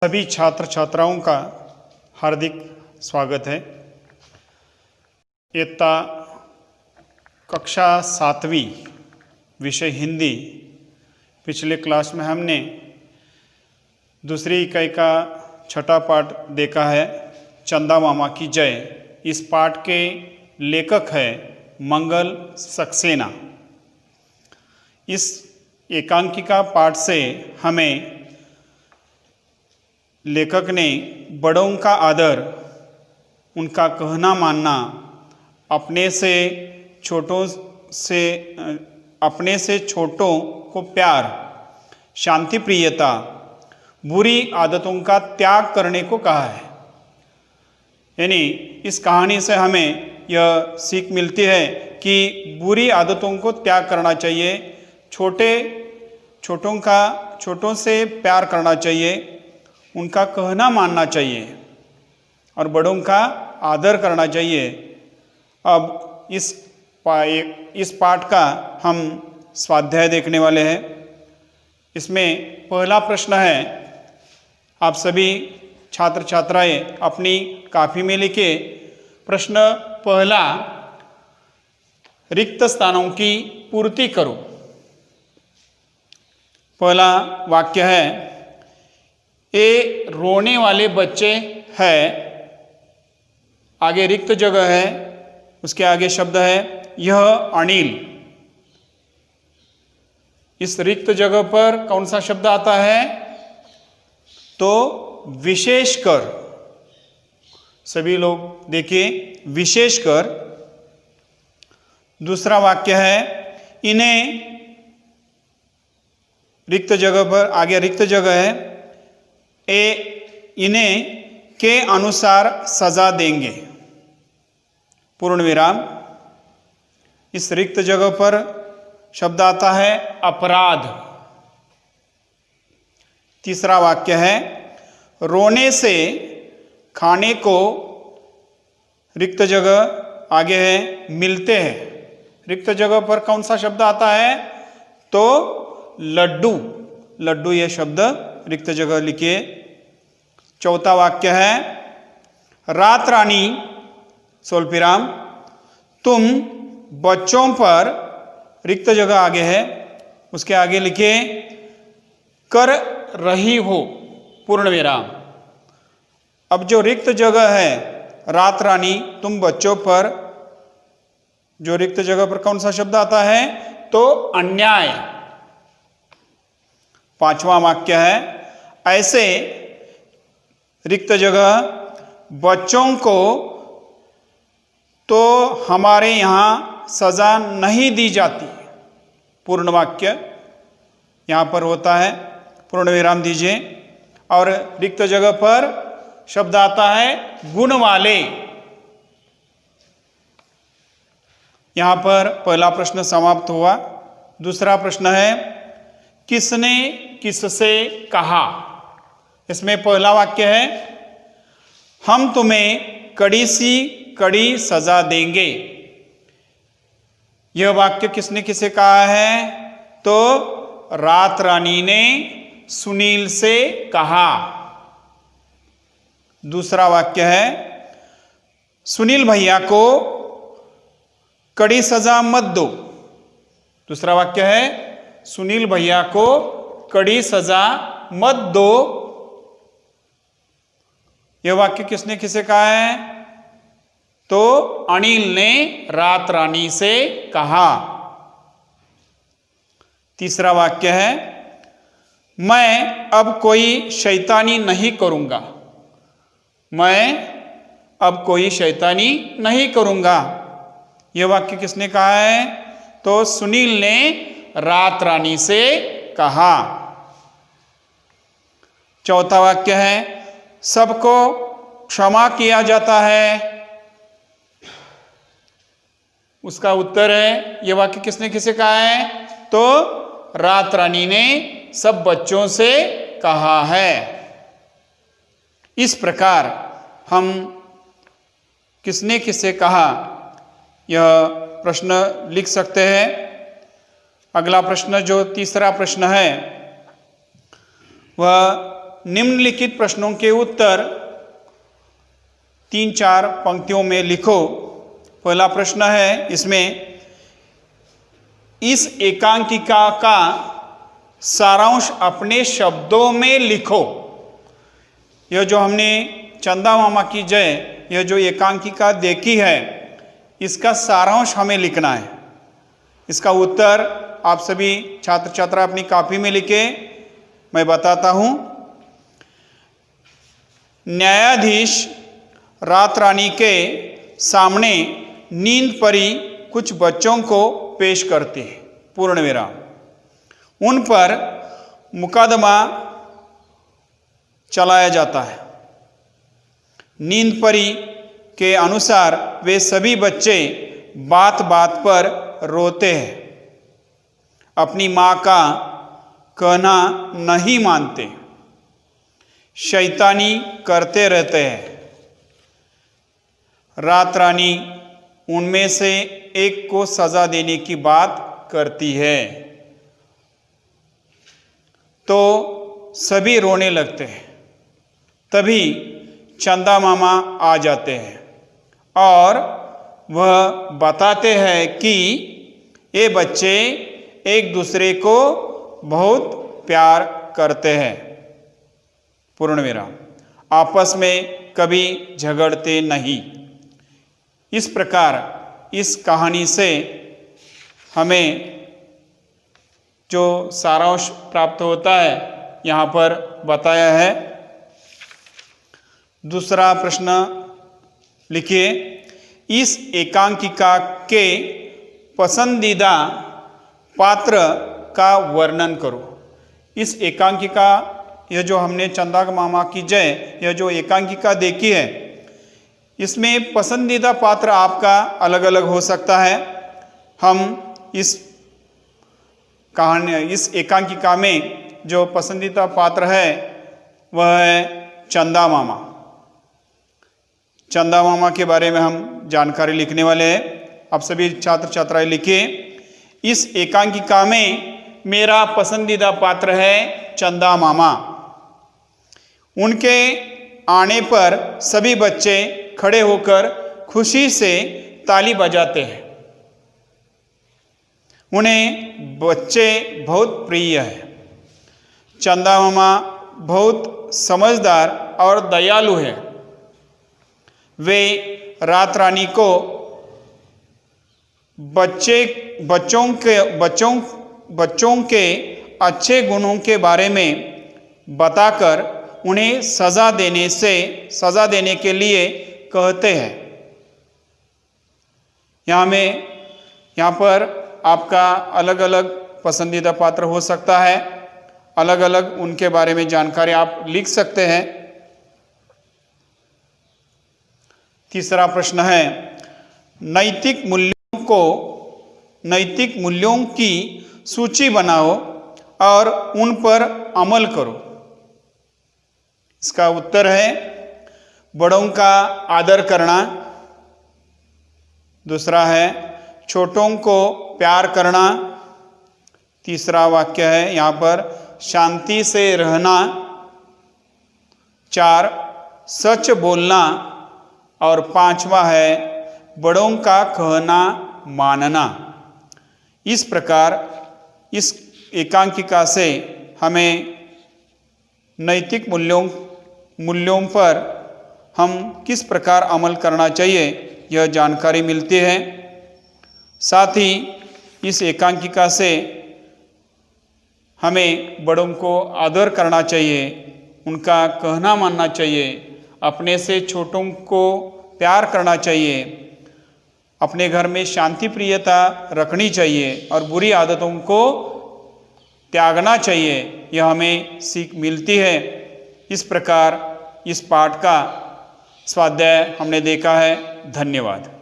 सभी छात्र छात्राओं का हार्दिक स्वागत है। इयत्ता कक्षा 7वीं विषय हिंदी, पिछले क्लास में हमने दूसरी इकाई का छठा पाठ देखा है, चंदा मामा की जय। इस पाठ के लेखक है मंगल सक्सेना। इस एकांकिका पाठ से हमें लेखक ने बड़ों का आदर, उनका कहना मानना, अपने से छोटों को प्यार, शांति प्रियता, बुरी आदतों का त्याग करने को कहा है। यानी इस कहानी से हमें यह सीख मिलती है कि बुरी आदतों को त्याग करना चाहिए, छोटों से प्यार करना चाहिए, उनका कहना मानना चाहिए और बड़ों का आदर करना चाहिए। अब इस पाठ का हम स्वाध्याय देखने वाले हैं। इसमें पहला प्रश्न है, आप सभी छात्र छात्राएं अपनी कॉपी में लिखे। प्रश्न पहला, रिक्त स्थानों की पूर्ति करो। पहला वाक्य है, ये रोने वाले बच्चे हैं, आगे रिक्त जगह है, उसके आगे शब्द है यह अनिल। इस रिक्त जगह पर कौन सा शब्द आता है? तो विशेषकर। सभी लोग देखिए, विशेषकर। दूसरा वाक्य है, इन्हें रिक्त जगह पर, आगे रिक्त जगह है, इन्हें के अनुसार सजा देंगे, पूर्ण विराम। इस रिक्त जगह पर शब्द आता है अपराध। तीसरा वाक्य है, रोने से खाने को, रिक्त जगह आगे है मिलते हैं। रिक्त जगह पर कौन सा शब्द आता है? तो लड्डू यह शब्द रिक्त जगह लिखिए। चौथा वाक्य है, रात रानी स्वल्पविराम तुम बच्चों पर, रिक्त जगह आगे है, उसके आगे लिखिए कर रही हो, पूर्ण विराम। अब जो रिक्त जगह है रात रानी तुम बच्चों पर, जो रिक्त जगह पर कौन सा शब्द आता है? तो अन्याय। पांचवा वाक्य है, ऐसे रिक्त जगह बच्चों को तो हमारे यहाँ सजा नहीं दी जाती, पूर्ण वाक्य यहाँ पर होता है, पूर्ण विराम दीजिए। और रिक्त जगह पर शब्द आता है गुण वाले। यहाँ पर पहला प्रश्न समाप्त हुआ। दूसरा प्रश्न है, किसने किससे कहा? इसमें पहला वाक्य है, हम तुम्हें कड़ी सी कड़ी सजा देंगे। यह वाक्य किसने किसे कहा है? तो रात रानी ने सुनील से कहा। दूसरा वाक्य है, सुनील भैया को कड़ी सजा मत दो। दूसरा वाक्य है, सुनील भैया को कड़ी सजा मत दो। यह वाक्य किसने किसे कहा है? तो अनिल ने रात रानी से कहा। तीसरा वाक्य है, मैं अब कोई शैतानी नहीं करूंगा। मैं अब कोई शैतानी नहीं करूंगा। यह वाक्य किसने कहा है? तो सुनील ने रात रानी से कहा। चौथा वाक्य है, सबको क्षमा किया जाता है। उसका उत्तर है, यह वाक्य किसने किसे कहा है? तो रात रानी ने सब बच्चों से कहा है। इस प्रकार हम किसने किसे कहा यह प्रश्न लिख सकते हैं। अगला प्रश्न जो तीसरा प्रश्न है वह निम्नलिखित प्रश्नों के उत्तर 3-4 पंक्तियों में लिखो। पहला प्रश्न है इसमें, इस एकांकिका का सारांश अपने शब्दों में लिखो। यह जो हमने चंदा मामा की जय, यह जो एकांकिका देखी है, इसका सारांश हमें लिखना है। इसका उत्तर आप सभी छात्र छात्रा अपनी कॉपी में लिखे, मैं बताता हूं। न्यायाधीश रात रानी के सामने नींद परी कुछ बच्चों को पेश करते हैं, पूर्ण विराम। उन पर मुकदमा चलाया जाता है। नींद परी के अनुसार वे सभी बच्चे बात बात पर रोते हैं, अपनी माँ का कहना नहीं मानते, शैतानी करते रहते हैं। रात रानी उनमें से एक को सजा देने की बात करती है तो सभी रोने लगते हैं। तभी चंदा मामा आ जाते हैं और वह बताते हैं कि ये बच्चे एक दूसरे को बहुत प्यार करते हैं, पूर्ण विराम, आपस में कभी झगड़ते नहीं। इस प्रकार इस कहानी से हमें जो सारांश प्राप्त होता है यहाँ पर बताया है। दूसरा प्रश्न लिखिए, इस एकांकिका के पसंदीदा पात्र का वर्णन करो। इस एकांकिका, यह जो हमने चंदा मामा की जय, यह जो एकांकिका देखी है, इसमें पसंदीदा पात्र आपका अलग अलग हो सकता है। हम इस कहानी, इस एकांकिका में जो पसंदीदा पात्र है वह है चंदा मामा। चंदा मामा के बारे में हम जानकारी लिखने वाले हैं। आप सभी छात्र छात्राएं लिखिए, इस एकांकिका में मेरा पसंदीदा पात्र है चंदा मामा। उनके आने पर सभी बच्चे खड़े होकर खुशी से ताली बजाते हैं। उन्हें बच्चे बहुत प्रिय हैं। चंदा मामा बहुत समझदार और दयालु है। वे रात रानी को बच्चों के अच्छे गुणों के बारे में बताकर उन्हें सजा देने के लिए कहते हैं। यहाँ पर आपका अलग अलग पसंदीदा पात्र हो सकता है, अलग अलग उनके बारे में जानकारी आप लिख सकते हैं। तीसरा प्रश्न है, नैतिक मूल्यों की सूची बनाओ और उन पर अमल करो। इसका उत्तर है बड़ों का आदर करना। दूसरा है छोटों को प्यार करना। तीसरा वाक्य है यहाँ पर शांति से रहना। 4 सच बोलना। और 5वां है बड़ों का कहना मानना। इस प्रकार इस एकांकिका से हमें नैतिक मूल्यों पर हम किस प्रकार अमल करना चाहिए यह जानकारी मिलती है। साथ ही इस एकांकिका से हमें बड़ों को आदर करना चाहिए, उनका कहना मानना चाहिए, अपने से छोटों को प्यार करना चाहिए, अपने घर में शांति प्रियता रखनी चाहिए और बुरी आदतों को त्यागना चाहिए। यह हमें सीख मिलती है। इस प्रकार इस पाठ का स्वाध्याय हमने देखा है। धन्यवाद।